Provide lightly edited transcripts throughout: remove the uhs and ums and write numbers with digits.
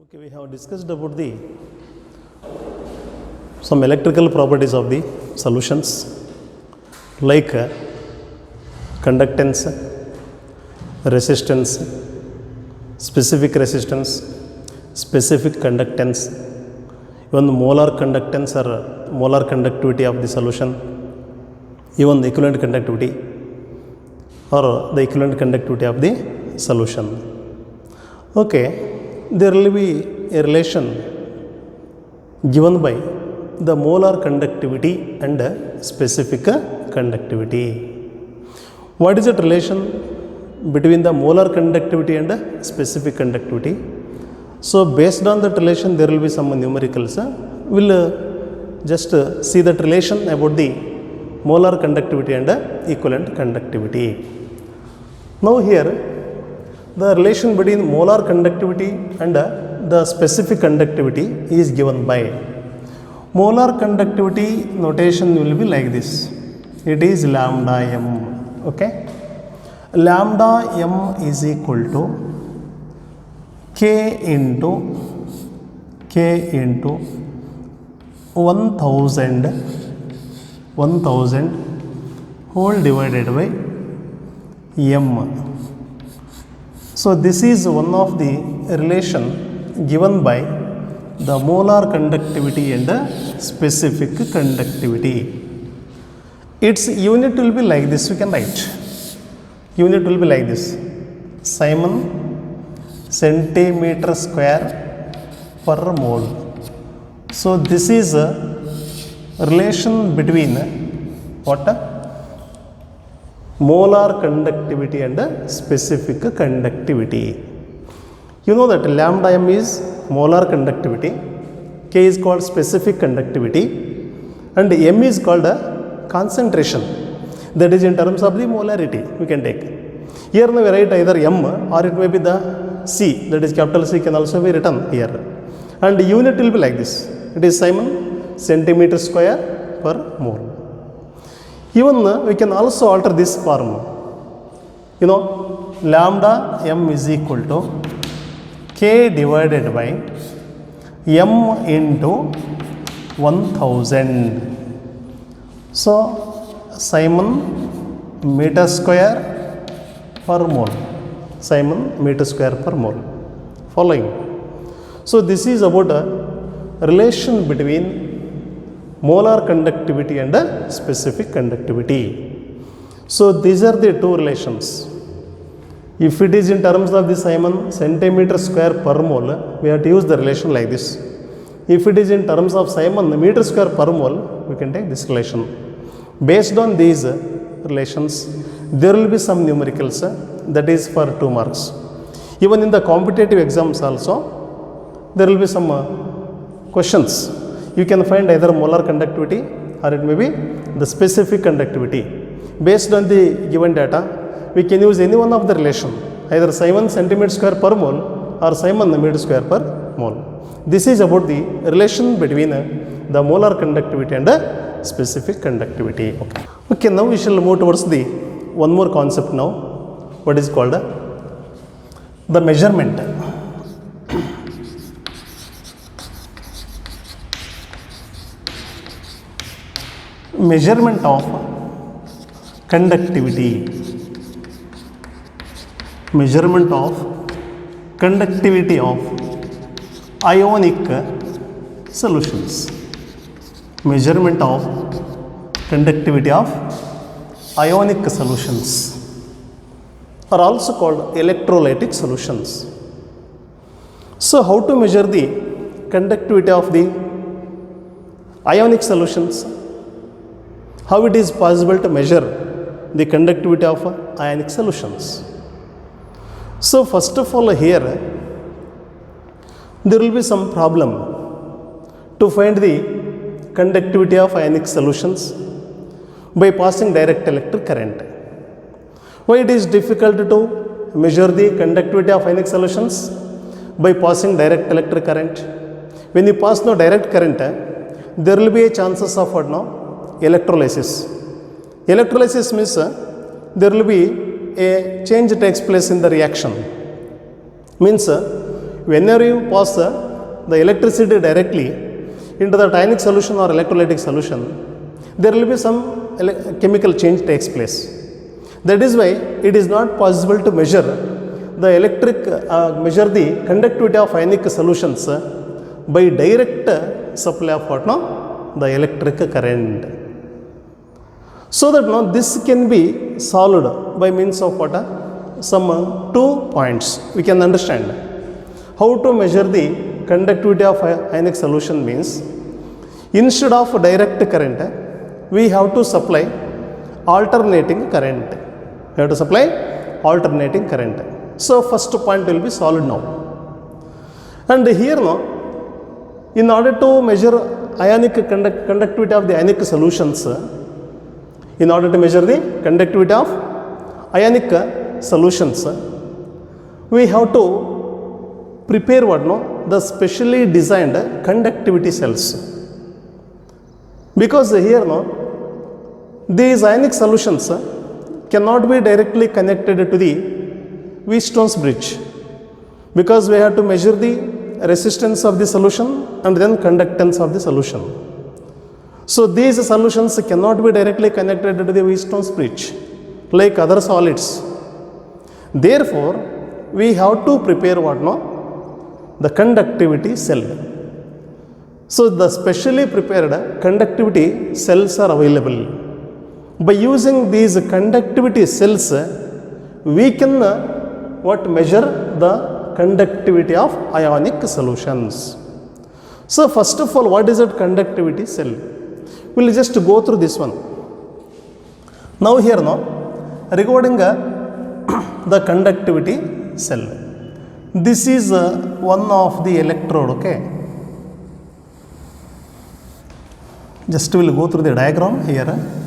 Okay, we have discussed about the some electrical properties of the solutions like conductance, resistance, specific conductance, even the molar conductance or molar conductivity of the solution, even the equivalent conductivity or the equivalent conductivity of the solution. Okay, there will be a relation given by the molar conductivity and specific conductivity. What is that relation between the molar conductivity and specific conductivity? So based on that relation there will be some numericals. We will just see that relation about the molar conductivity and equivalent conductivity. Now here the relation between molar conductivity and the specific conductivity is given by molar conductivity notation will be like this. It is lambda m. Okay, lambda m is equal to k into 1000 whole divided by m. So this is one of the relation given by the molar conductivity and the specific conductivity. Its unit will be like this, you can write. Unit will be like this. Simon centimeter square per mole. So this is a relation between what? Molar conductivity and specific conductivity. You know that lambda m is molar conductivity, k is called specific conductivity, and m is called concentration. That is in terms of the molarity we can take. Here we write either m or it may be the c, that is capital C can also be written here. And unit will be like this. It is Simon centimeter square per mole. Even we can also alter this form. You know, lambda m is equal to k divided by m into 1000. So Simon meter square per mole. Simon meter square per mole. Following. So this is about a relation between molar conductivity and specific conductivity. So these are the two relations. If it is in terms of the Simon centimeter square per mole, we have to use the relation like this. If it is in terms of Simon meter square per mole, we can take this relation. Based on these relations, there will be some numericals, that is for 2 marks. Even in the competitive exams also, there will be some questions. You can find either molar conductivity or it may be the specific conductivity. Based on the given data, we can use any one of the relation, either Simon centimeter square per mole or Simon meter square per mole. This is about the relation between the molar conductivity and the specific conductivity. Okay, now we shall move towards the one more concept now, what is called the measurement. Measurement of conductivity. Measurement of conductivity of ionic solutions. Measurement of conductivity of ionic solutions are also called electrolytic solutions. So how to measure the conductivity of the ionic solutions? How it is possible to measure the conductivity of ionic solutions? So first of all here, there will be some problem to find the conductivity of ionic solutions by passing direct electric current. Why it is difficult to measure the conductivity of ionic solutions? By passing direct electric current. When you pass no direct current, there will be a chances of what now? Electrolysis. Electrolysis means there will be a change takes place in the reaction. Means whenever you pass the electricity directly into the ionic solution or electrolytic solution, there will be some chemical change takes place. That is why it is not possible to measure the measure the conductivity of ionic solutions by direct supply of what? No? The electric current. So that no, this can be solved by means of what? Some 2 points we can understand. How to measure the conductivity of ionic solution means, instead of direct current, we have to supply alternating current. We have to supply alternating current. So first point will be solved now. And here now, in order to measure ionic conductivity of the ionic solutions, in order to measure the conductivity of ionic solutions, we have to prepare what? No? The specially designed conductivity cells. Because here no, these ionic solutions cannot be directly connected to the Wheatstone's bridge, because we have to measure the resistance of the solution and then conductance of the solution. So these solutions cannot be directly connected to the Wheatstone's bridge like other solids. Therefore, we have to prepare what? No? The conductivity cell. So the specially prepared conductivity cells are available. By using these conductivity cells, we can measure the conductivity of ionic solutions. So first of all, what is that conductivity cell? We will just go through this one. Now here now, regarding the conductivity cell, this is one of the electrode, okay. Just we will go through the diagram here.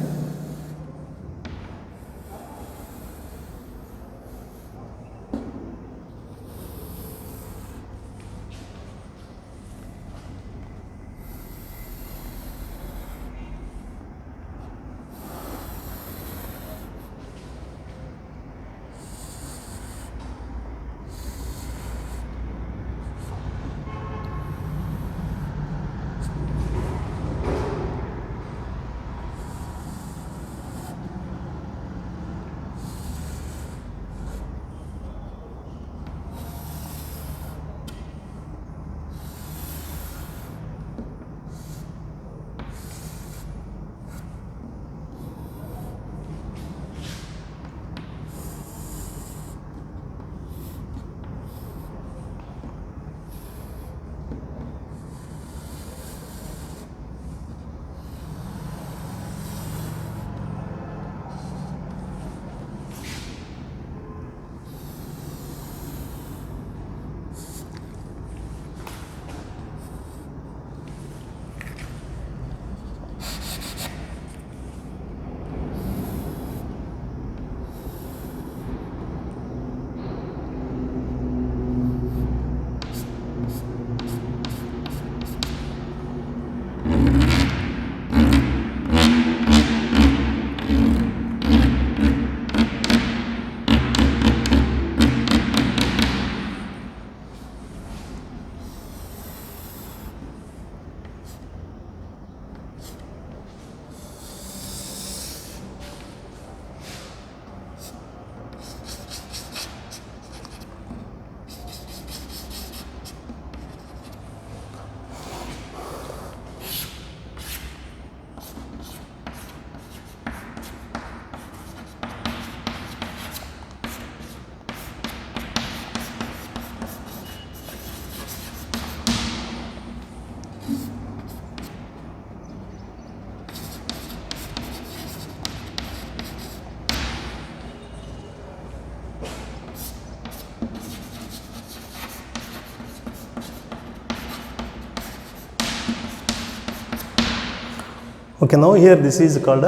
Okay, now here this is called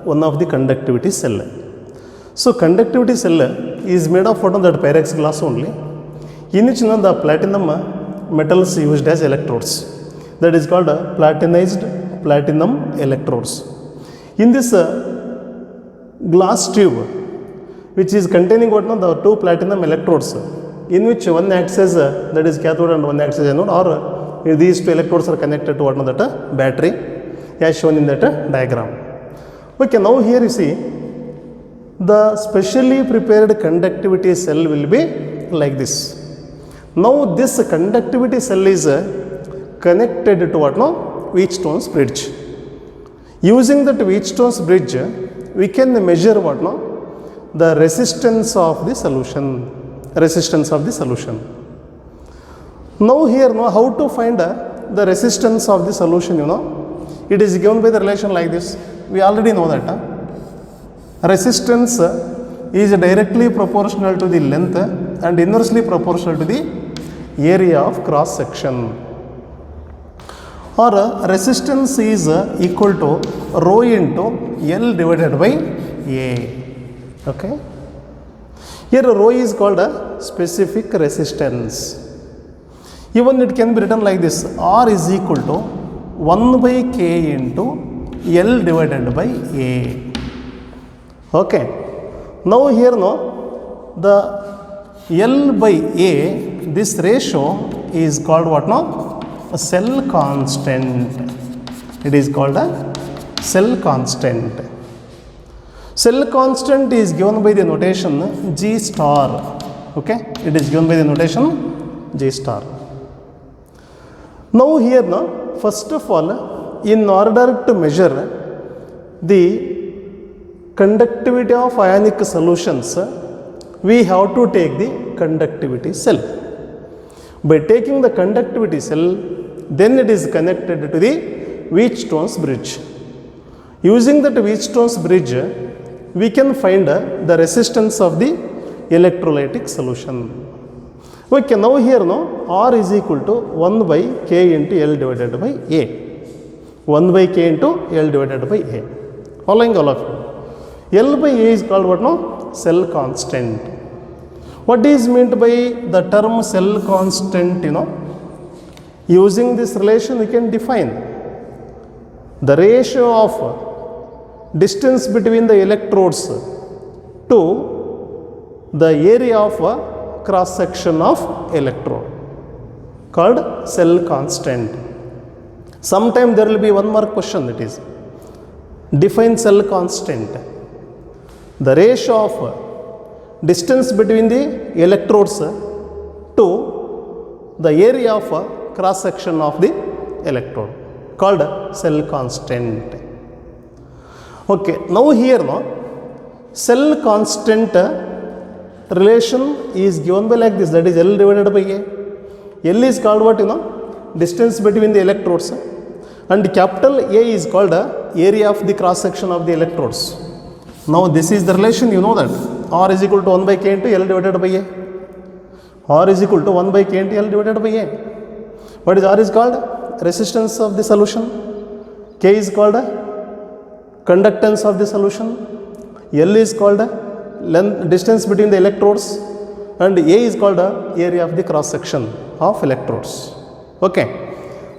one of the conductivity cell. So conductivity cell is made of what? That pyrex glass only, in which the platinum metals used as electrodes. That is called platinized platinum electrodes. In this glass tube, which is containing what? The two platinum electrodes, in which one acts as that is cathode and one acts as anode, or these two electrodes are connected to what that battery as shown in that diagram. Okay, now here you see the specially prepared conductivity cell will be like this. Now this conductivity cell is connected to what now? Wheatstone's bridge. Using that Wheatstone's bridge, we can measure what now? The resistance of the solution. Resistance of the solution. Now here, now how to find the resistance of the solution? You know, it is given by the relation like this. We already know that resistance is directly proportional to the length and inversely proportional to the area of cross section. Or resistance is equal to rho into L divided by A. Okay. Here rho is called a specific resistance. Even it can be written like this: R is equal to 1 by K into L divided by A. Okay. Now here the L by A, this ratio is called what now? A cell constant. It is called a cell constant. Cell constant is given by the notation G star. Okay, it is given by the notation G star. Now here first of all, in order to measure the conductivity of ionic solutions, we have to take the conductivity cell. By taking the conductivity cell, then it is connected to the Wheatstone's bridge. Using that Wheatstone's bridge, we can find the resistance of the electrolytic solution. Okay, now here R is equal to 1 by K into L divided by A. 1 by K into L divided by A. Following all of you. L by A is called what now? Cell constant. What is meant by the term cell constant? Using this relation we can define the ratio of distance between the electrodes to the area of cross section of electrode, called cell constant. Sometime there will be one more question, that is define cell constant. The ratio of distance between the electrodes to the area of cross section of the electrode, called cell constant. Okay, now here cell constant relation is given by like this, that is L divided by A. L is called what? Distance between the electrodes, and capital A is called area of the cross section of the electrodes. Now this is the relation, you know that R is equal to 1 by K into L divided by A. R is equal to 1 by K into L divided by A. What is R is called? Resistance of the solution. K is called conductance of the solution. L is called length, distance between the electrodes, and A is called area of the cross section of electrodes. Okay.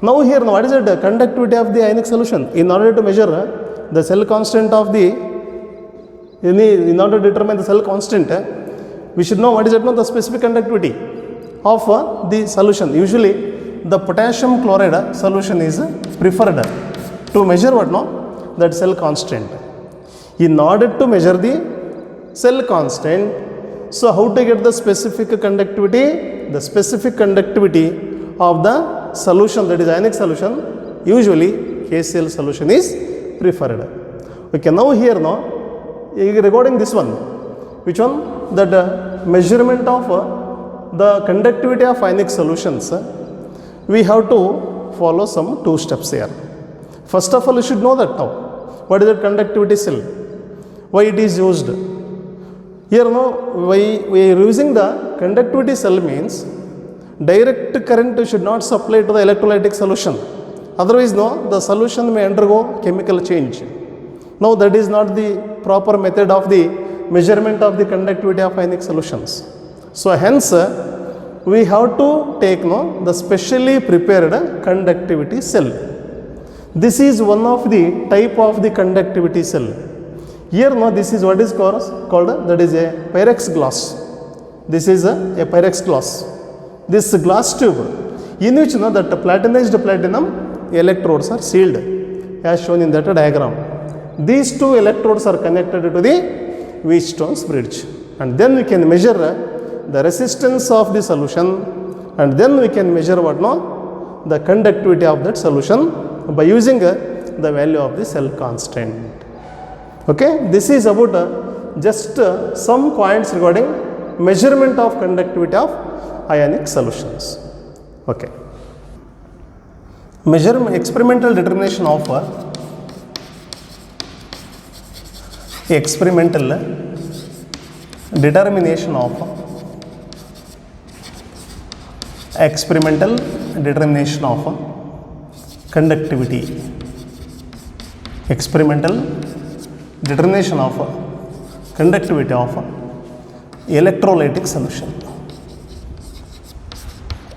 Now here, what is the conductivity of the ionic solution? In order to measure the cell constant of the, in order to determine the cell constant, we should know what is the specific conductivity of the solution. Usually the potassium chloride solution is preferred to measure what now? That cell constant. In order to measure the cell constant, so how to get the specific conductivity? The specific conductivity of the solution, that is ionic solution, usually KCl solution is preferred. Okay, now here regarding this one, which one? That measurement of the conductivity of ionic solutions, we have to follow some 2 steps here. First of all, you should know that now. What is the conductivity cell? Why it is used? Here why we are using the conductivity cell means direct current should not supply to the electrolytic solution. Otherwise, the solution may undergo chemical change. Now, that is not the proper method of the measurement of the conductivity of ionic solutions. So, hence, we have to take the specially prepared conductivity cell. This is one of the type of the conductivity cell. Here, this is what is called, that is a Pyrex glass. This is a Pyrex glass. This glass tube in which that platinized platinum electrodes are sealed as shown in that diagram. These two electrodes are connected to the Wheatstone's bridge, and then we can measure the resistance of the solution, and then we can measure what no the conductivity of that solution by using the value of the cell constant. Okay, this is about just some points regarding measurement of conductivity of ionic solutions. Okay, experimental determination of experimental determination of conductivity. Experimental determination of conductivity of electrolytic solution.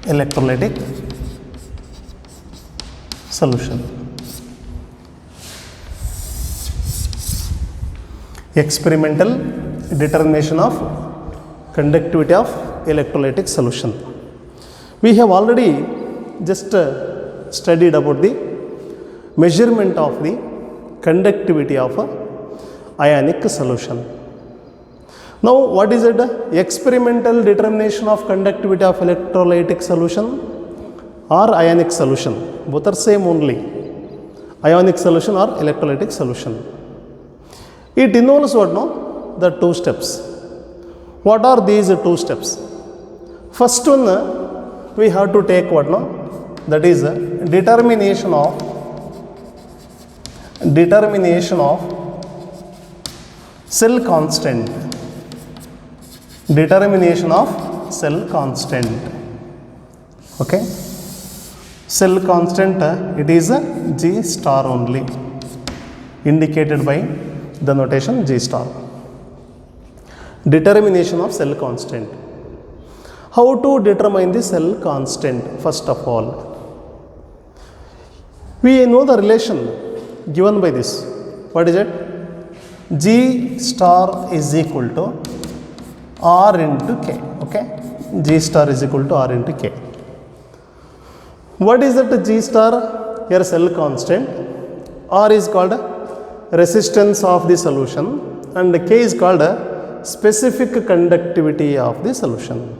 Electrolytic solution. Experimental determination of conductivity of electrolytic solution. We have already just studied about the measurement of the conductivity of ionic solution. Now, what is it? Experimental determination of conductivity of electrolytic solution or ionic solution. Both are same only. Ionic solution or electrolytic solution. It involves what no? The two steps. What are these two steps? First one, we have to take what no? That is determination of cell constant. Determination of cell constant. Okay. Cell constant, it is G star only, indicated by the notation G star. Determination of cell constant. How to determine the cell constant? First of all, we know the relation given by this. What is it? G star is equal to R into K. Okay, G star is equal to R into K. What is that G star? Here cell constant. R is called resistance of the solution, and K is called specific conductivity of the solution.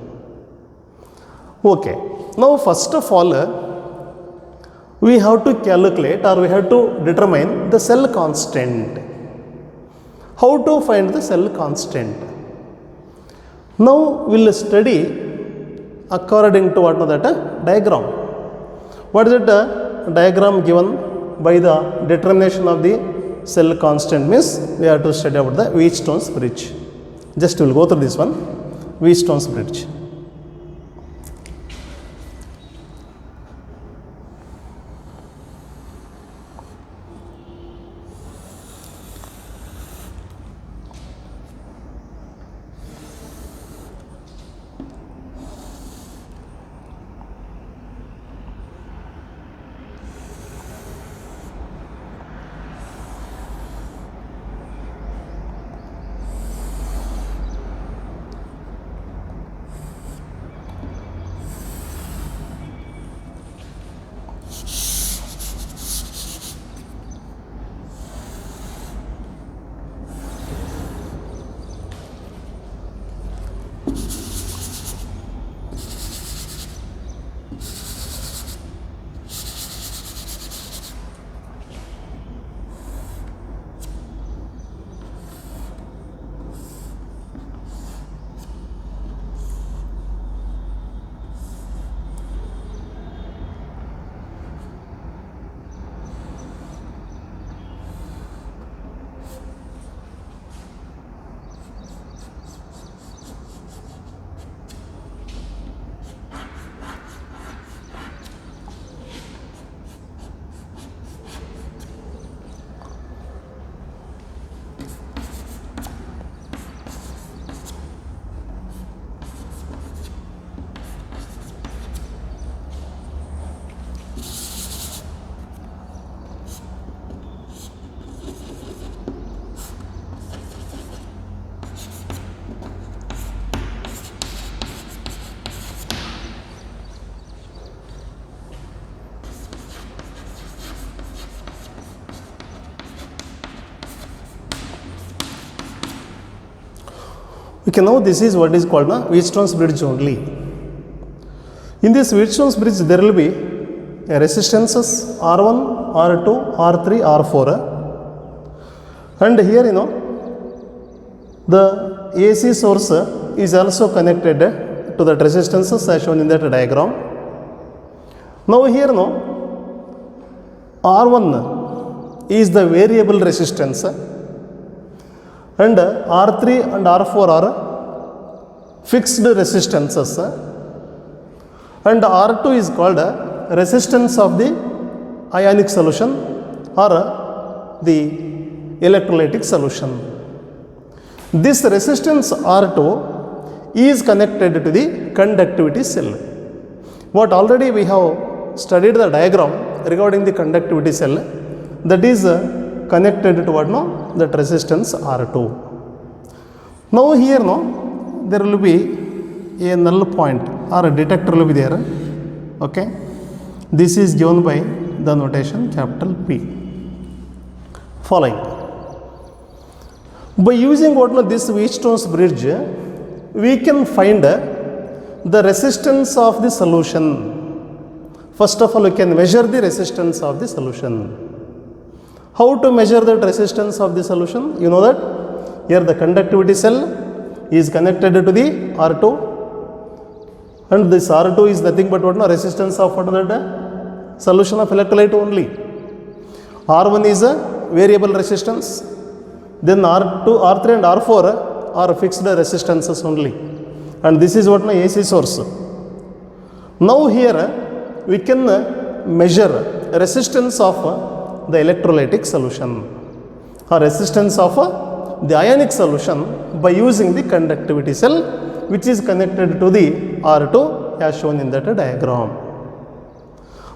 Okay. Now, first of all, we have to calculate or we have to determine the cell constant. How to find the cell constant? Now, we will study according to what that diagram. What is it? Diagram given by the determination of the cell constant means we have to study about the Wheatstone's bridge. Just we will go through this one, Wheatstone's bridge. Okay, now this is what is called the Wheatstone's bridge only. In this Wheatstone's bridge, there will be resistances R1, R2, R3, R4. And here, the AC source is also connected to that resistances as shown in that diagram. Now here, R1 is the variable resistance and R3 and R4 are fixed resistances, and R2 is called resistance of the ionic solution or the electrolytic solution. This resistance R2 is connected to the conductivity cell. What already we have studied the diagram regarding the conductivity cell, that is connected to what? That resistance R2. Now here there will be a null point or a detector will be there. Okay, this is given by the notation capital P. Following, by using this Wheatstone's bridge, we can find the resistance of the solution. First of all, we can measure the resistance of the solution. How to measure that resistance of the solution? You know that here the conductivity cell is connected to the R2, and this R2 is nothing but resistance of that solution of electrolyte only. R1 is a variable resistance, then R2, R3 and R4 are fixed resistances only, and this is what my AC source. Now here we can measure resistance of the electrolytic solution or resistance of the ionic solution by using the conductivity cell, which is connected to the R2 as shown in that diagram.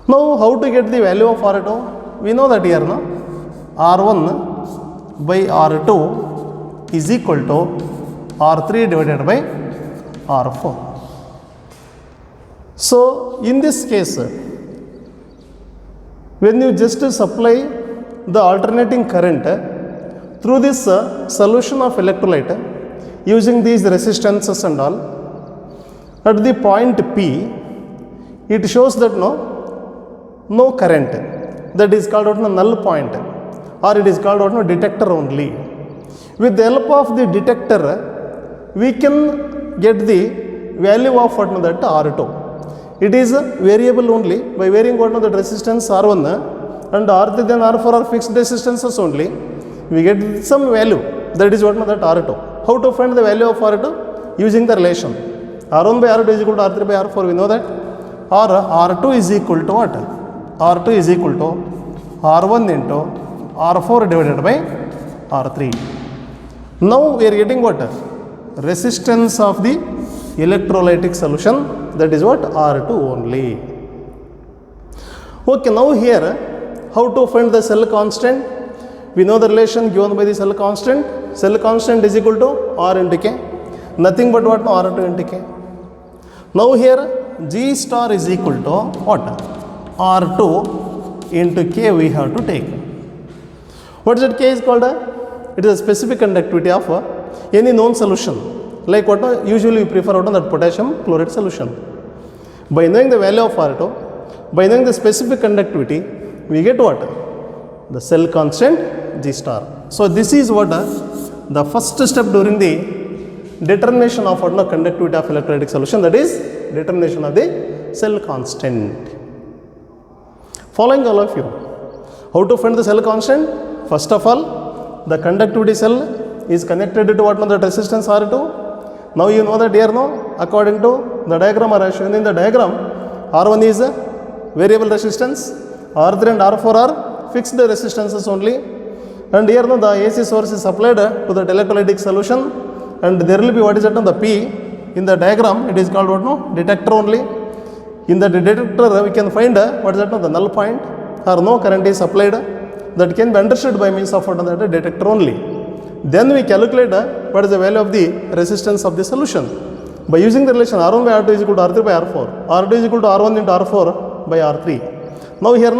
Now how to get the value of R2? We know that here R1 by R2 is equal to R3 divided by R4. So in this case, when you just supply the alternating current through this solution of electrolyte using these resistances and all, at the point P, it shows that no current. That is called a null point, or it is called detector only. With the help of the detector, we can get the value of that R2. It is variable only. By varying the resistance R1 and R3 then R4 are fixed resistances only, we get some value. That is that R2. How to find the value of R2? Using the relation R1 by R2 is equal to R3 by R4. We know that. Or R2 is equal to what? R2 is equal to R1 into R4 divided by R3. Now we are getting what? Resistance of the electrolytic solution, that is what? R2 only. Okay, now here how to find the cell constant? We know the relation given by the cell constant. Cell constant is equal to R into K, nothing but what? R2 into K. Now here G star is equal to what? R2 into K we have to take. What is that K is called? It is a specific conductivity of any known solution. Like what usually we prefer that potassium chloride solution. By knowing the value of R2, by knowing the specific conductivity, we get what? The cell constant G star. So this is what the first step during the determination of conductivity of electrolytic solution, that is determination of the cell constant. Following all of you, how to find the cell constant? First of all, the conductivity cell is connected to what? The resistance R2. Now you know that here according to the diagram or as shown in the diagram, R1 is a variable resistance, R3 and R4 are fixed resistances only, and here the AC source is supplied to the electrolytic solution, and there will be what is that the P in the diagram, it is called what? Detector only. In the detector we can find what is that the null point, or no current is supplied, that can be understood by means of the detector only. Then we calculate what is the value of the resistance of the solution by using the relation R1 by R2 is equal to R3 by R4. R2 is equal to R1 into R4 by R3. Now here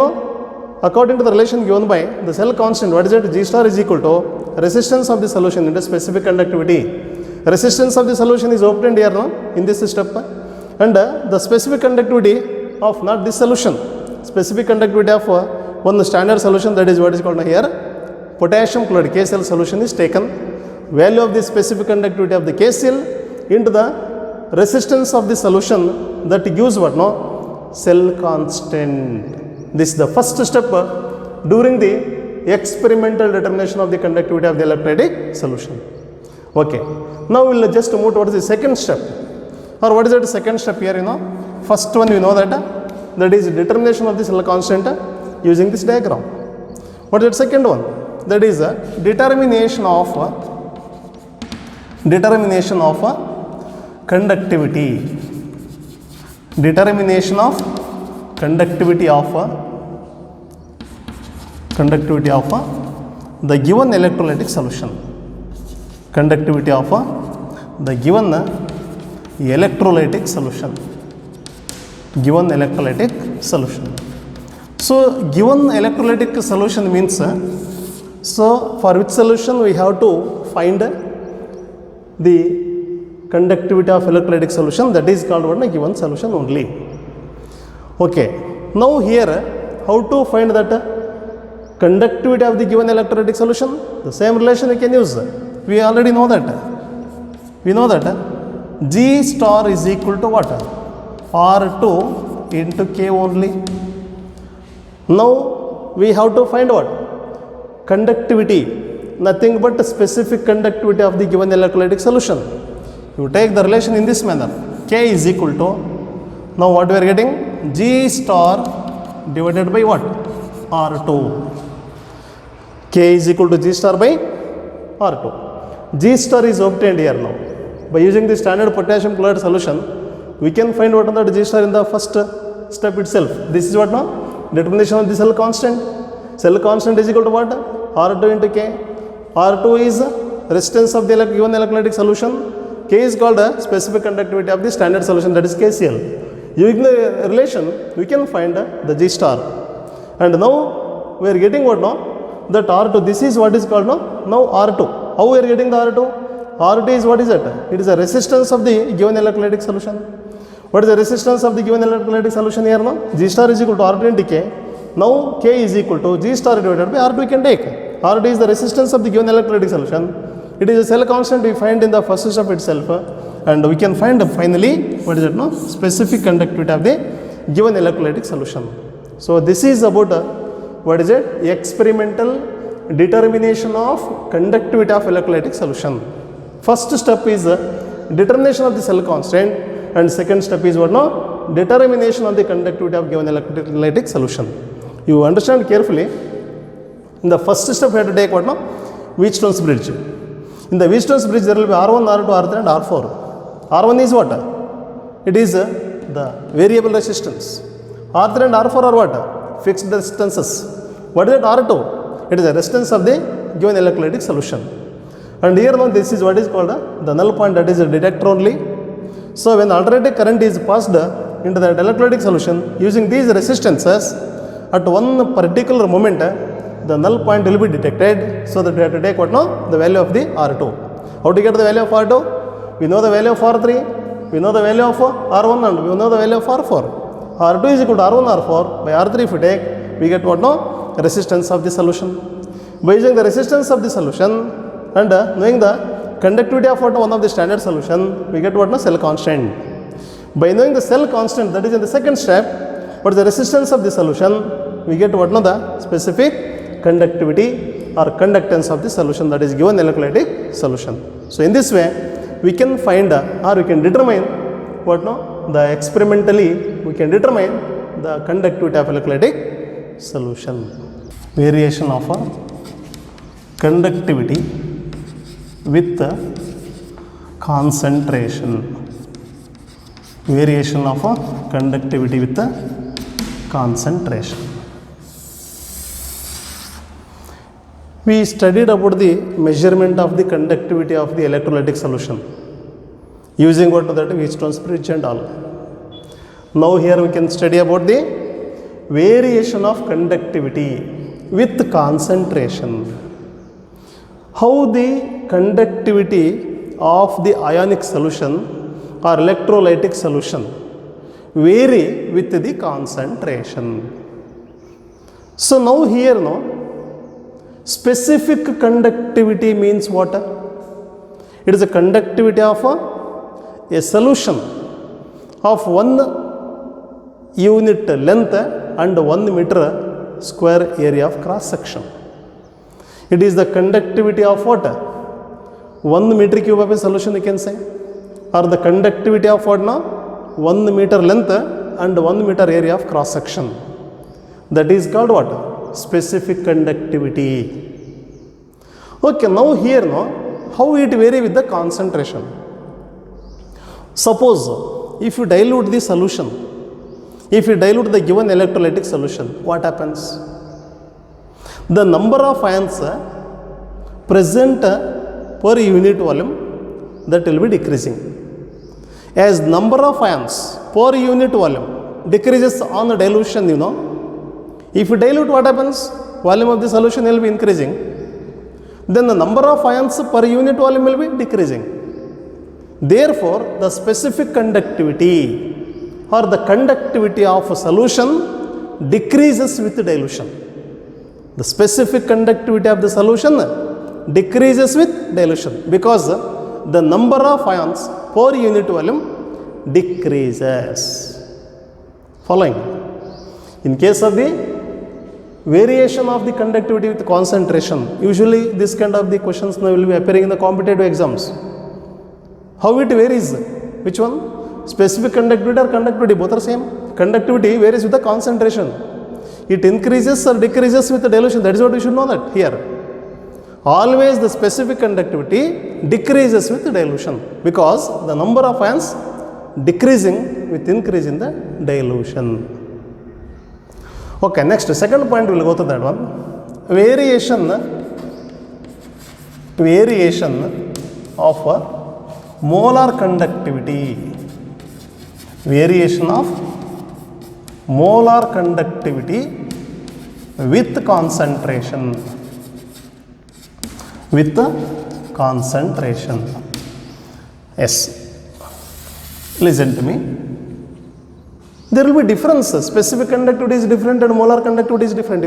according to the relation given by the cell constant, what is it? G star is equal to resistance of the solution into specific conductivity. resistance of the solution is obtained here now in this step, and the specific conductivity of not this solution, specific conductivity of one standard solution, that is what is called here potassium chloride KCl solution is taken. Value of the specific conductivity of the KCl into the resistance of the solution, that gives what no cell constant. This is the first step during the experimental determination of the conductivity of the electrolytic solution. Okay, now we will just move towards the second step. Or what is the second step here? First one we know that is determination of the cell constant using this diagram. What is the second one? That is determination of conductivity. Determination of conductivity of the given electrolytic solution. Conductivity of the given electrolytic solution. Given electrolytic solution. So given electrolytic solution means, so for which solution we have to find the conductivity of electrolytic solution, that is called what, a given solution only. Okay, now here how to find that conductivity of the given electrolytic solution? The same relation we can use. We already know that. We know that G star is equal to what? R2 into K only. Now we have to find what? Conductivity, nothing but specific conductivity of the given electrolytic solution. You take the relation in this manner. K is equal to, now what we are getting? G star divided by what? R2. K is equal to G star by R2. G star is obtained here now. By using the standard potassium chloride solution, we can find what are the G star in the first step itself. This is what now? Determination of the cell constant. Cell constant is equal to what? R2 into K. R2 is resistance of the given electrolytic solution. K is called a specific conductivity of the standard solution, that is KCl. Using the relation, we can find the G star. And now we are getting what now? That R2, this is what is called now R2. How we are getting the R2? R2 is what is it? It is a resistance of the given electrolytic solution. What is the resistance of the given electrolytic solution here now? G star is equal to R2 into K. Now K is equal to G star divided by R2 we can take. R2 is the resistance of the given electrolytic solution. It is a cell constant we find in the first step itself, and we can find finally what is it now? Specific conductivity of the given electrolytic solution. So this is about what is it? Experimental determination of conductivity of electrolytic solution. First step is determination of the cell constant, and second step is what now? Determination of the conductivity of given electrolytic solution. You understand carefully. In the first step we have to take what now? Wheatstone's bridge. In the Wheatstone's bridge there will be R1, R2, R3 and R4. R1 is what? It is the variable resistance. R3 and R4 are what? Fixed resistances. What is that R2? It is the resistance of the given electrolytic solution. And here now this is what is called the null point, that is a detector only. So when alternating current is passed into the electrolytic solution using these resistances, at one particular moment the null point will be detected. So that we have to take what now? The value of the R2. How to get the value of R2? We know the value of R3, we know the value of R1 and we know the value of R4. R2 is equal to R1 R4 by R3 if we take, we get what now? Resistance of the solution. By using the resistance of the solution and knowing the conductivity of one of the standard solution, we get what now? Cell constant. By knowing the cell constant, that is in the second step, what is the resistance of the solution, we get what now? The specific conductivity or conductance of the solution, that is given electrolytic solution. So in this way we can find or we can determine what now? The experimentally we can determine the conductivity of electrolytic solution. Variation of conductivity with concentration. Variation of conductivity with concentration. We studied about the measurement of the conductivity of the electrolytic solution using what that Wheatstone's bridge and all. Now here we can study about the variation of conductivity with concentration. How the conductivity of the ionic solution or electrolytic solution vary with the concentration. So now here specific conductivity means what? It is a conductivity of a solution of 1 unit length and 1 meter square area of cross section. It is the conductivity of what? 1 meter cube of a solution, you can say, or the conductivity of what now? 1 meter length and 1 meter area of cross section. That is called what? Specific conductivity. Okay, now here how it vary with the concentration. Suppose if you dilute the solution, if you dilute the given electrolytic solution, what happens? The number of ions present per unit volume, that will be decreasing. As number of ions per unit volume decreases on the dilution, if you dilute, what happens? Volume of the solution will be increasing. Then the number of ions per unit volume will be decreasing. Therefore, the specific conductivity or the conductivity of a solution decreases with dilution. The specific conductivity of the solution decreases with dilution because the number of ions per unit volume decreases. Following. In case of the variation of the conductivity with concentration, usually this kind of the questions now will be appearing in the competitive exams. How it varies? Which one? Specific conductivity or conductivity? Both are same. Conductivity varies with the concentration. It increases or decreases with the dilution. That is what you should know that here. Always the specific conductivity decreases with the dilution because the number of ions decreasing with increase in the dilution. Okay, next, second point, we will go to that one. Variation of molar conductivity. Variation of molar conductivity with concentration. With concentration. Yes. Listen to me. There will be difference. Specific conductivity is different and molar conductivity is different,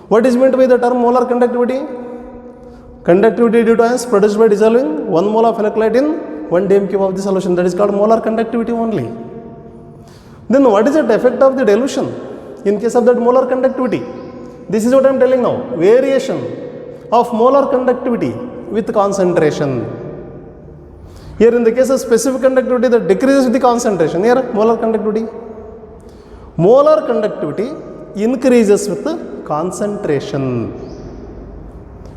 What is meant by the term molar conductivity? Conductivity due to ions produced by dissolving 1 mole of electrolyte in 1 dm cube of the solution. That is called molar conductivity only. Then what is the effect of the dilution in case of that molar conductivity? This is what I am telling now. Variation of molar conductivity with concentration. Here in the case of specific conductivity, that decreases with the concentration. Here molar conductivity. Molar conductivity increases with the concentration.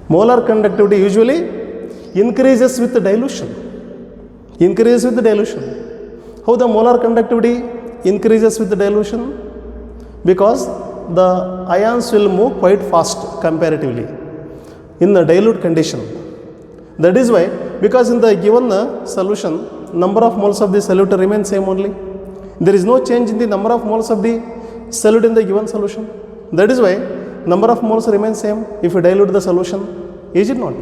Molar conductivity usually increases with the dilution. Increases with the dilution. How the molar conductivity increases with the dilution? Because the ions will move quite fast comparatively in the dilute condition. That is why, because in the given solution, number of moles of the solute remains same only. There is no change in the number of moles of the solute in the given solution. That is why number of moles remains same if you dilute the solution. Is it not?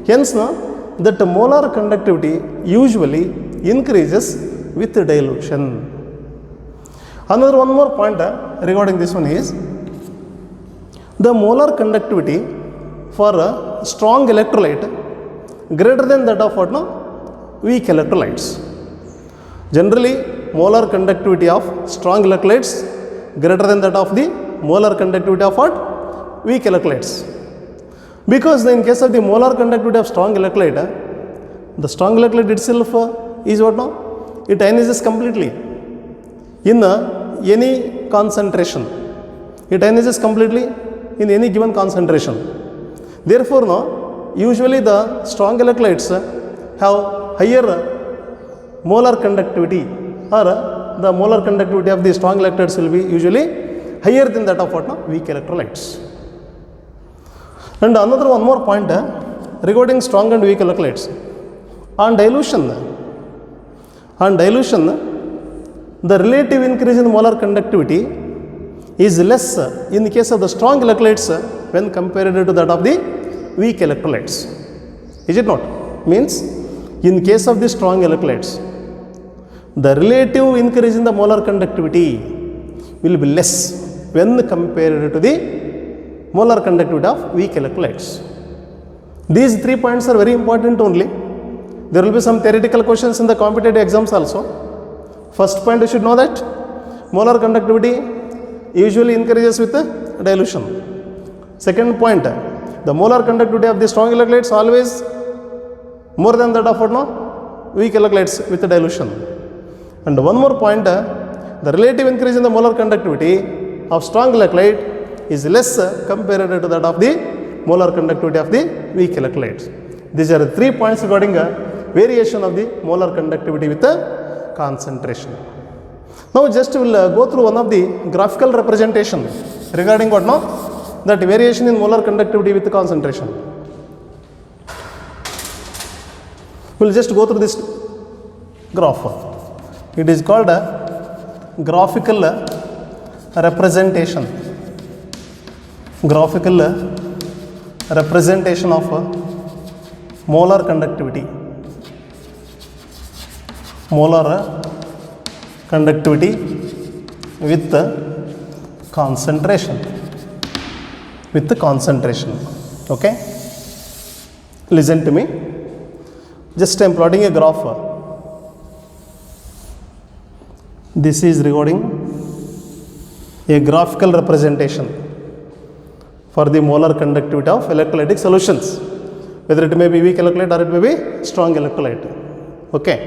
Hence, that molar conductivity usually increases with dilution. Another one more point regarding this one is the molar conductivity for a strong electrolyte greater than that of what? Weak electrolytes. Generally, molar conductivity of strong electrolytes greater than that of the molar conductivity of what? Weak electrolytes. Because in case of the molar conductivity of strong electrolyte, the strong electrolyte itself is what now? It ionizes completely in any concentration. It ionizes completely in any given concentration. Therefore, usually the strong electrolytes have higher molar conductivity, or the molar conductivity of the strong electrolytes will be usually higher than that of what? Weak electrolytes. And another one more point regarding strong and weak electrolytes. On dilution, the relative increase in molar conductivity is less in the case of the strong electrolytes when compared to that of the weak electrolytes. Is it not? Means In case of the strong electrolytes, the relative increase in the molar conductivity will be less when compared to the molar conductivity of weak electrolytes. These 3 points are very important only. There will be some theoretical questions in the competitive exams also. First point, you should know that molar conductivity usually increases with dilution. Second point, the molar conductivity of the strong electrolytes always more than that of weak electrolytes with dilution. And one more point, the relative increase in the molar conductivity of strong electrolyte is less compared to that of the molar conductivity of the weak electrolytes. These are the 3 points regarding variation of the molar conductivity with concentration. Now just we will go through one of the graphical representation regarding what now? That variation in molar conductivity with concentration. We will just go through this graph. It is called a graphical representation. Graphical representation of molar conductivity. Molar conductivity with concentration. With concentration. Okay? Listen to me. Just I am plotting a graph. This is regarding a graphical representation for the molar conductivity of electrolytic solutions, whether it may be weak electrolyte or it may be strong electrolyte. Okay.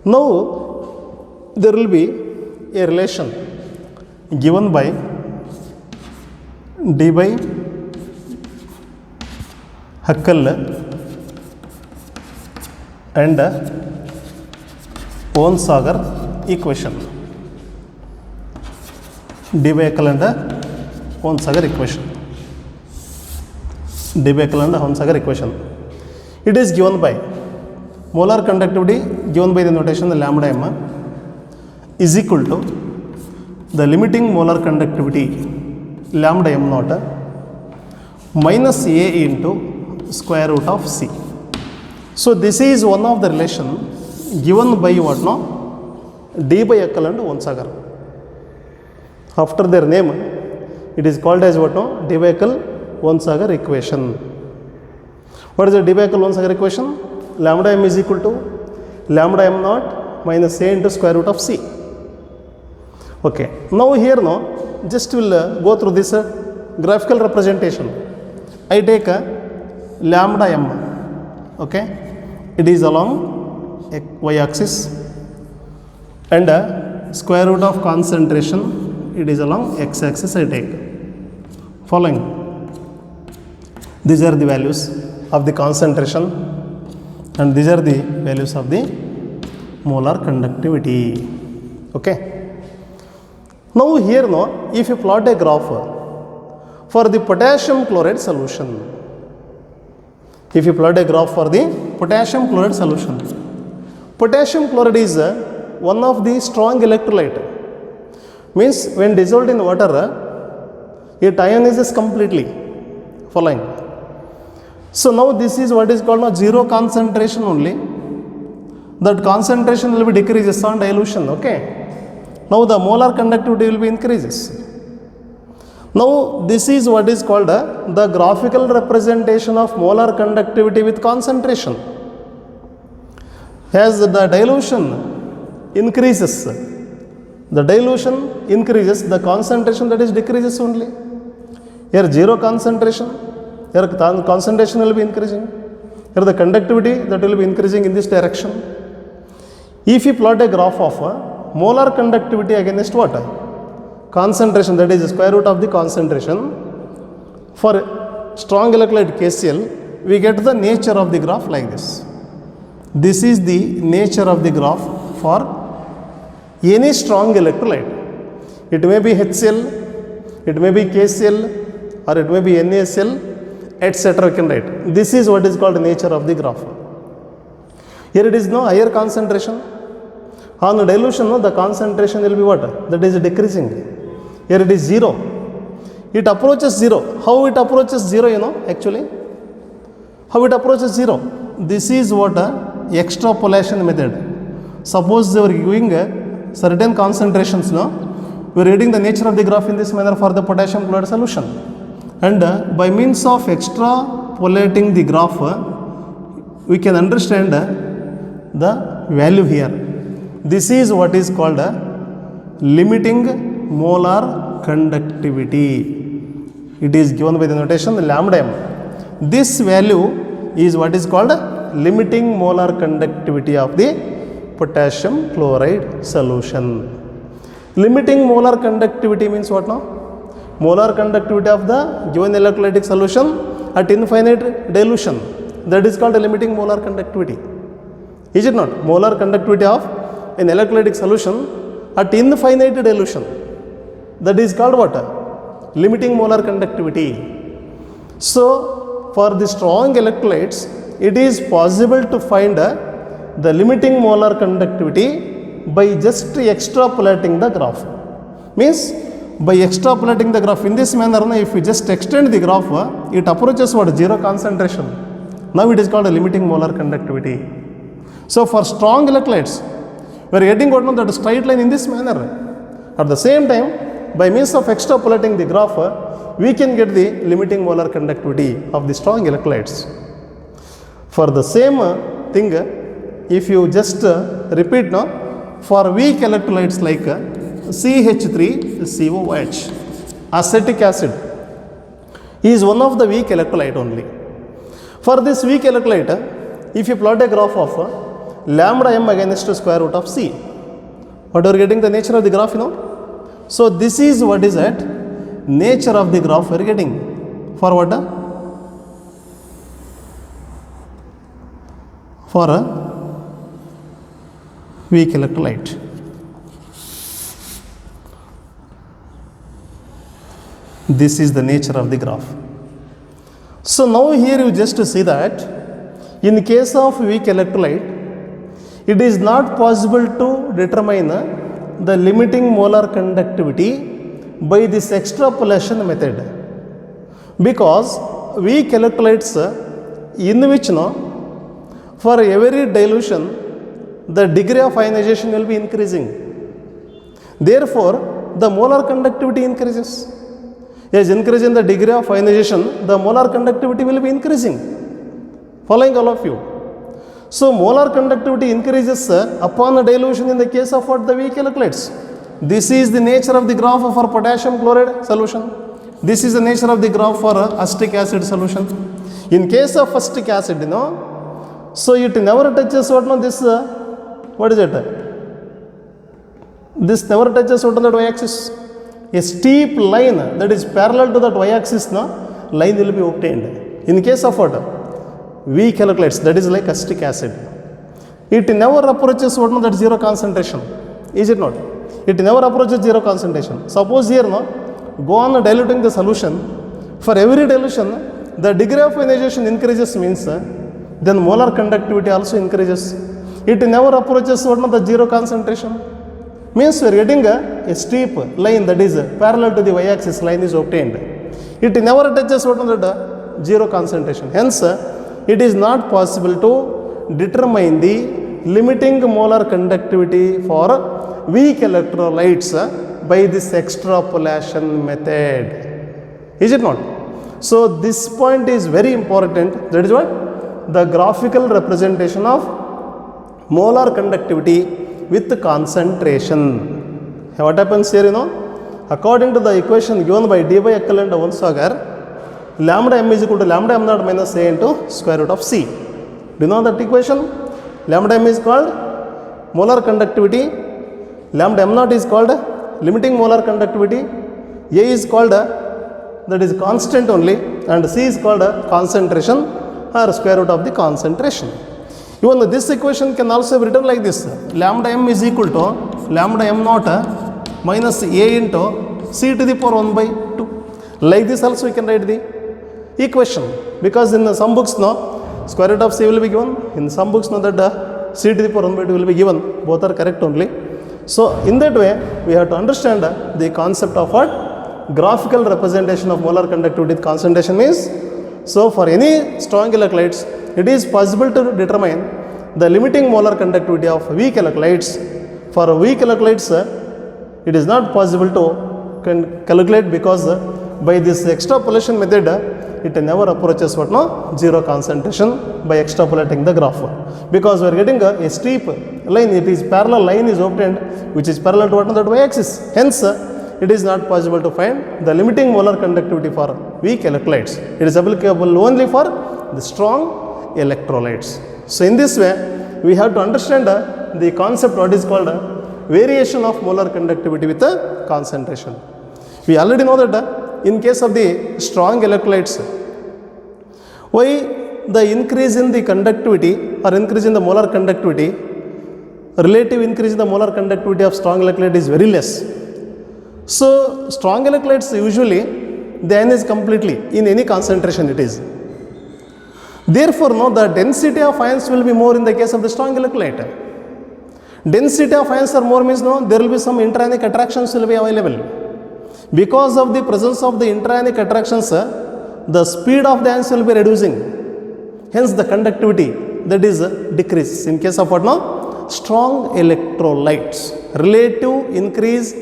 Now there will be a relation given by d by Huckel and Onsager equation. D by Huckel and Onsager equation. D by Huckel and Onsager equation. It is given by molar conductivity given by the notation lambda m is equal to the limiting molar conductivity lambda m naught minus a into square root of c. So this is one of the relation given by what now? D by Huckel and Onsager. After their name, it is called as what now? D by Huckel Onsager equation. What is the D by Huckel Onsager equation? Lambda m is equal to lambda m naught minus a into square root of c. Okay. Now here now, just will go through this graphical representation. I take a lambda m. Okay. It is along y axis and square root of concentration, it is along x axis I take. Following. These are the values of the concentration and these are the values of the molar conductivity. Okay. Now here now, if you plot a graph for the potassium chloride solution, if you plot a graph for the potassium chloride solution, potassium chloride is one of the strong electrolyte. Means when dissolved in water, it ionizes completely. Following. So now this is what is called now zero concentration only. That concentration will be decreases on dilution. Okay. Now the molar conductivity will be increases. Now this is what is called the graphical representation of molar conductivity with concentration. As the dilution increases, the concentration that is decreases only. Here zero concentration, here concentration will be increasing. Here the conductivity that will be increasing in this direction. If you plot a graph of molar conductivity against what? Concentration, that is the square root of the concentration. For strong electrolyte KCl, we get the nature of the graph like this. This is the nature of the graph for any strong electrolyte. It may be HCl, it may be KCl, or it may be NaCl, etc. We can write. This is what is called nature of the graph. Here it is no higher concentration. On the dilution, no, the concentration will be what? That is decreasing. Here it is 0. It approaches 0. How it approaches 0, you know, actually? How it approaches 0? This is what extrapolation method. Suppose they were giving certain concentrations, no? We are reading the nature of the graph in this manner for the potassium chloride solution. And by means of extrapolating the graph, we can understand the value here. This is what is called limiting molar conductivity. It is given by the notation lambda m. This value is what is called limiting molar conductivity of the potassium chloride solution. Limiting molar conductivity means what now? Molar conductivity of the given electrolytic solution at infinite dilution. That is called limiting molar conductivity. Is it not? Molar conductivity of an electrolytic solution at infinite dilution. That is called what? Limiting molar conductivity. So, for the strong electrolytes, it is possible to find the limiting molar conductivity by just extrapolating the graph. Means, by extrapolating the graph in this manner, if we just extend the graph, it approaches what? Zero concentration. Now it is called a limiting molar conductivity. So for strong electrolytes, we are getting what? That straight line in this manner. At the same time, by means of extrapolating the graph, we can get the limiting molar conductivity of the strong electrolytes. For the same thing, if you just repeat now, for weak electrolytes like CH3COOH, acetic acid is one of the weak electrolyte only. For this weak electrolyte, if you plot a graph of lambda m against the square root of C, what are you getting the nature of the graph, you know? So this is what is at nature of the graph we are getting. For what? For a weak electrolyte. This is the nature of the graph. So now here you just see that in case of weak electrolyte, it is not possible to determine the limiting molar conductivity by this extrapolation method, because weak electrolytes in which for every dilution the degree of ionization will be increasing. Therefore, the molar conductivity increases. As increase in the degree of ionization, the molar conductivity will be increasing. Following all of you. So, molar conductivity increases upon the dilution in the case of what? The weak electrolytes. This is the nature of the graph for potassium chloride solution. This is the nature of the graph for acetic acid solution. In case of acetic acid, so it never touches what? This, what is it? This never touches what on the y-axis. A steep line that is parallel to that y-axis, line will be obtained. In case of what? Weak electrolytes, that is like acetic acid. It never approaches what? That zero concentration. Is it not? It never approaches zero concentration. Suppose here, go on diluting the solution. For every dilution, the degree of ionization increases means then molar conductivity also increases. It never approaches what? The zero concentration. Means we are getting a steep line that is parallel to the y-axis line is obtained. It never touches what? The zero concentration. Hence, it is not possible to determine the limiting molar conductivity for weak electrolytes by this extrapolation method. Is it not? So this point is very important. That is what? The graphical representation of molar conductivity with concentration. What happens here, according to the equation given by d by equivalent Onsager, lambda m is equal to lambda m naught minus a into square root of c. Do you know that equation? Lambda m is called molar conductivity, lambda m naught is called limiting molar conductivity, a is called that is constant only, and c is called concentration or square root of the concentration. Even this equation can also be written like this: lambda m is equal to lambda m naught minus a into c to the power 1 by 2. Like this also we can write the equation, because in some books square root of c will be given, in some books that c to the power 1 by 2 will be given. Both are correct only. So in that way we have to understand the concept of what? Graphical representation of molar conductivity with concentration means, so for any strong electrolytes, it is possible to determine the limiting molar conductivity of weak electrolytes. For weak electrolytes, it is not possible to calculate because by this extrapolation method, it never approaches what no zero concentration by extrapolating the graph, because we are getting a steep line. It is parallel line is obtained which is parallel to what that y-axis. Hence, it is not possible to find the limiting molar conductivity for weak electrolytes. It is applicable only for the strong electrolytes. So in this way, we have to understand the concept what is called variation of molar conductivity with the concentration. We already know that in case of the strong electrolytes, why the increase in the conductivity or increase in the molar conductivity, relative increase in the molar conductivity of strong electrolyte is very less. So strong electrolytes usually the ionise completely in any concentration it is. Therefore, no, the density of ions will be more in the case of the strong electrolyte. Density of ions are more means no, there will be some intraionic attractions will be available. Because of the presence of the intraionic attractions, the speed of the ions will be reducing. Hence, the conductivity that is decrease in case of what no strong electrolytes. Relative increase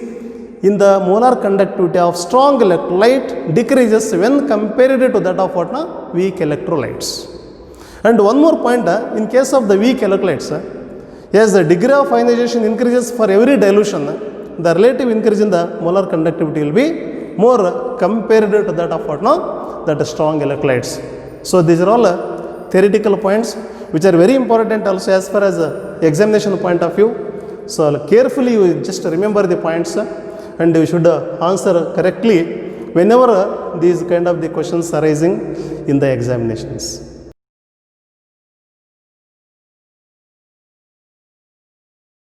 in the molar conductivity of strong electrolyte decreases when compared to that of what no weak electrolytes. And one more point, in case of the weak electrolytes, as the degree of ionization increases for every dilution, the relative increase in the molar conductivity will be more compared to that of what no that strong electrolytes. So these are all theoretical points which are very important also as far as examination point of view. So carefully you just remember the points and you should answer correctly whenever these kind of the questions arising in the examinations.